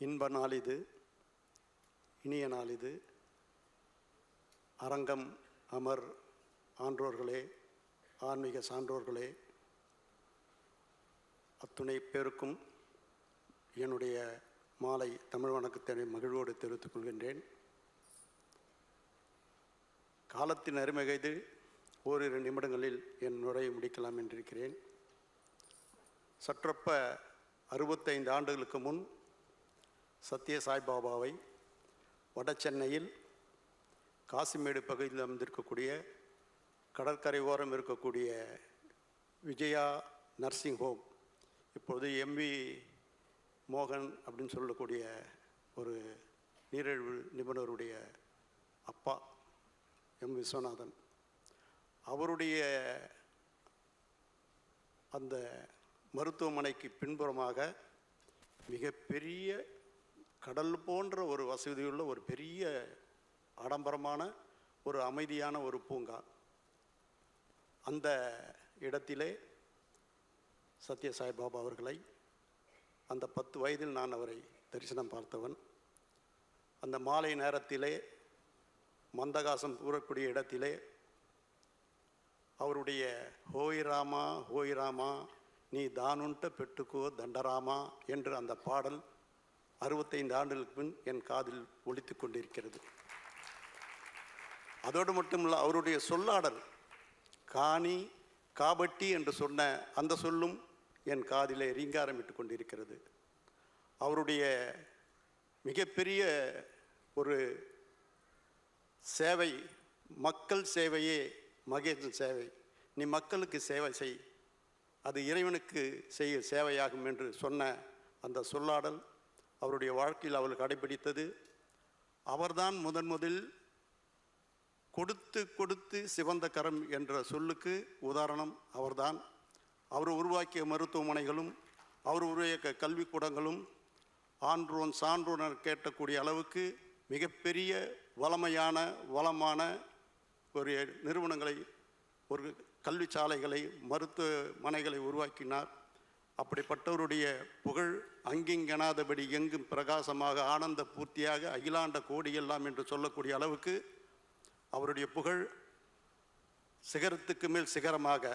இன்ப நாள் இது, இனிய நாள் இது. அரங்கம் அமர் ஆன்றோர்களே, ஆன்மீக சான்றோர்களே, அத்துணை பேருக்கும் என்னுடைய மாலை தமிழ் வணக்கத்தினை மகிழ்வோடு தெரிவித்துக் கொள்கின்றேன். காலத்தின் அருமைகைது ஓரிரு நிமிடங்களில் என் உரையை முடிக்கலாம் என்றிருக்கிறேன். சற்றொப்ப 65 ஆண்டுகளுக்கு முன் சத்ய சாய்பாபாவை வட சென்னையில் காசிமேடு பகுதியில் அமைந்திருக்கக்கூடிய கடற்கரை ஓரம் இருக்கக்கூடிய விஜயா நர்சிங் ஹோம், இப்பொழுது எம்பி மோகன் அப்படின்னு சொல்லக்கூடிய ஒரு நீரிழிவு நிபுணருடைய அப்பா எம் விஸ்வநாதன், அவருடைய அந்த மருத்துவமனைக்கு பின்புறமாக மிகப்பெரிய கடல் போன்ற ஒரு வசதியுள்ள ஒரு பெரிய ஆடம்பரமான ஒரு அமைதியான ஒரு பூங்கா. அந்த இடத்திலே சத்ய சாய்பாபா அவர்களை அந்த 10 வயதில் நான் அவரை தரிசனம் பார்த்தவன். அந்த மாலை நேரத்திலே மந்தகாசம் கூறக்கூடிய இடத்திலே அவருடைய ஹோய் ராமா ஹோய் ராமா நீ தானுண்ட பெட்டுக்கோ தண்டராமா என்று அந்த பாடல் 65 ஆண்டுகளுக்கு பின் என் காதில் ஒலித்து கொண்டிருக்கிறது. அதோடு மட்டுமில்லை, அவருடைய சொல்லாடல் காணி காபட்டி என்று சொன்ன அந்த சொல்லும் என் காதிலே ரீங்காரமிட்டு கொண்டிருக்கிறது. அவருடைய மிகப்பெரிய ஒரு சேவை, மக்கள் சேவையே மகேசன் சேவை, நீ மக்களுக்கு சேவை செய், அது இறைவனுக்கு செய்ய சேவையாகும் என்று சொன்ன அந்த சொல்லாடல் அவருடைய வாழ்க்கையில் அவள் கடைபிடித்தது. அவர்தான் முதலில் கொடுத்து கொடுத்து சிவந்த கரம் என்ற சொல்லுக்கு உதாரணம் அவர்தான். அவர் உருவாக்கிய மருத்துவமனைகளும் அவர் உருவாக்கிய கல்விக்கூடங்களும் ஆன்றோன் சான்றோன் கேட்டக்கூடிய அளவுக்கு மிகப்பெரிய வளமான ஒரு நிறுவனங்களை, ஒரு கல்வி சாலைகளை, மருத்துவமனைகளை உருவாக்கினார். அப்படிப்பட்டவருடைய புகழ் அங்கிங்கெனாதபடி எங்கும் பிரகாசமாக ஆனந்த பூர்த்தியாக அகிலாண்ட கோடியெல்லாம் என்று சொல்லக்கூடிய அளவுக்கு அவருடைய புகழ் சிகரத்துக்கு மேல் சிகரமாக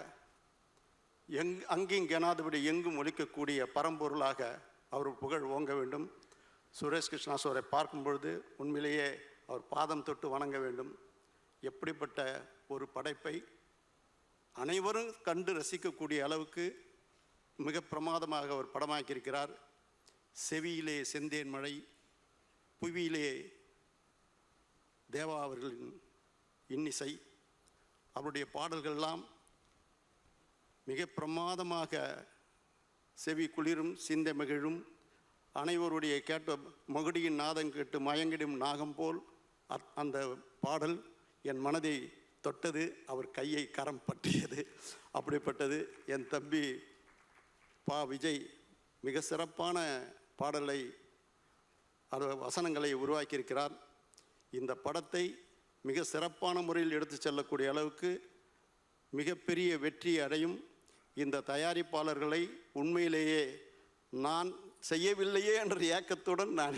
அங்கிங்கெனாதபடி எங்கும் ஒலிக்கக்கூடிய பரம்பொருளாக அவர் புகழ் ஓங்க வேண்டும். சுரேஷ் கிருஷ்ணாஸ்வரை பார்க்கும் பொழுது உண்மையிலேயே அவர் பாதம் தொட்டு வணங்க வேண்டும். எப்படிப்பட்ட ஒரு படைப்பை அனைவரும் கண்டு ரசிக்கக்கூடிய அளவுக்கு மிக பிரமாதமாக அவர் படமாக்கியிருக்கிறார். செவியிலே செந்தேன் மழை, புவியிலே தேவா அவர்களின் இன்னிசை, அவருடைய பாடல்கள்லாம் மிக பிரமாதமாக செவி குளிரும் சிந்தை மகிழும். அனைவருடைய கேட்ட மகுடியின் நாதம் கேட்டு மயங்கிடும் நாகம் போல் அந்த பாடல் என் மனதை தொட்டது, அவர் கையை கரம் பற்றியது. அப்படிப்பட்டது என் தம்பி பா விஜய் மிக சிறப்பான பாடலை வசனங்களை உருவாக்கியிருக்கிறார். இந்த படத்தை மிக சிறப்பான முறையில் எடுத்து செல்லக்கூடிய அளவுக்கு மிகப்பெரிய வெற்றி அடையும். இந்த தயாரிப்பாளர்களை உண்மையிலேயே நான் செய்யவில்லையே என்ற ஏக்கத்துடன் நான்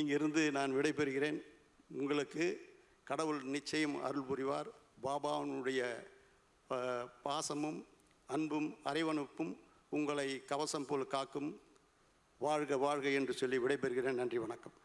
இங்கிருந்து நான் விடைபெறுகிறேன். உங்களுக்கு கடவுள் நிச்சயம் அருள் புரிவார். பாபாவினுடைய பாசமும் அன்பும் அரவணைப்பும் உங்களை கவசம் போல் காக்கும். வாழ்க வாழ்க என்று சொல்லி விடைபெறுகிறேன். நன்றி, வணக்கம்.